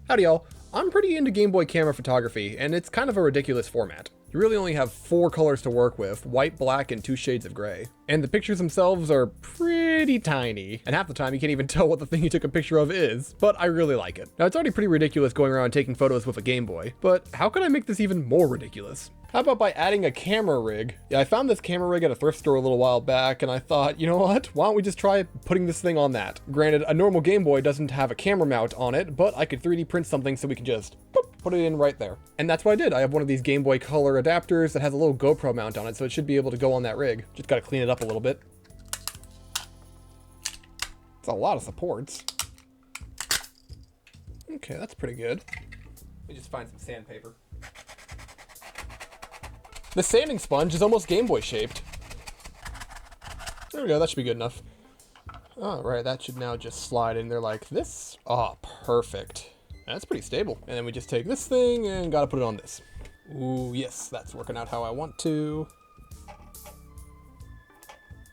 Howdy y'all, I'm pretty into Game Boy camera photography, and it's kind of a ridiculous format. You really only have 4 colors to work with, white, black, and 2 shades of gray. And the pictures themselves are pretty tiny, and half the time you can't even tell what the thing you took a picture of is, but I really like it. Now it's already pretty ridiculous going around taking photos with a Game Boy, but how could I make this even more ridiculous? How about by adding a camera rig? Yeah, I found this camera rig at a thrift store a little while back, and I thought, you know what? Why don't we just try putting this thing on that? Granted, a normal Game Boy doesn't have a camera mount on it, but I could 3D print something so we can just boop, put it in right there. And that's what I did. I have one of these Game Boy Color adapters that has a little GoPro mount on it, so it should be able to go on that rig. Just gotta clean it up a little bit. It's a lot of supports. Okay, that's pretty good. Let me just find some sandpaper. The sanding sponge is almost Game Boy shaped. There we go, that should be good enough. Alright, that should now just slide in there like this. Ah, perfect. That's pretty stable. And then we just take this thing and gotta put it on this. Ooh, yes, that's working out how I want to.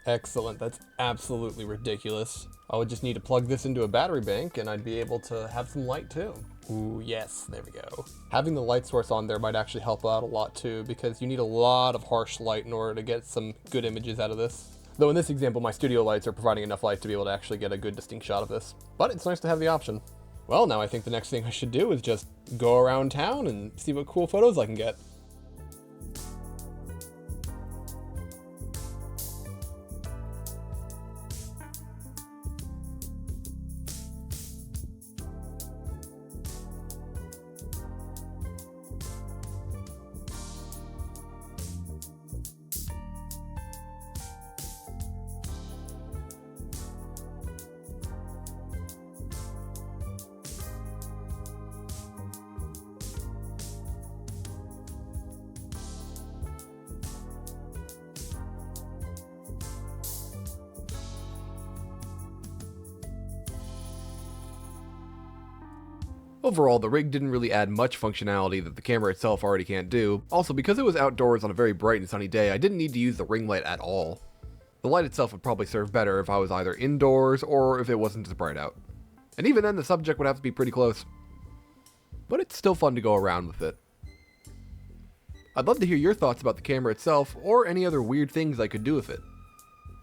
Excellent, that's absolutely ridiculous. I would just need to plug this into a battery bank and I'd be able to have some light too. Ooh, yes, there we go. Having the light source on there might actually help out a lot too, because you need a lot of harsh light in order to get some good images out of this. Though in this example, my studio lights are providing enough light to be able to actually get a good distinct shot of this. But it's nice to have the option. Well, now I think the next thing I should do is just go around town and see what cool photos I can get. Overall, the rig didn't really add much functionality that the camera itself already can't do. Also, because it was outdoors on a very bright and sunny day, I didn't need to use the ring light at all. The light itself would probably serve better if I was either indoors or if it wasn't as bright out. And even then, the subject would have to be pretty close. But it's still fun to go around with it. I'd love to hear your thoughts about the camera itself or any other weird things I could do with it.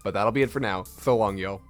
But that'll be it for now. So long, yo.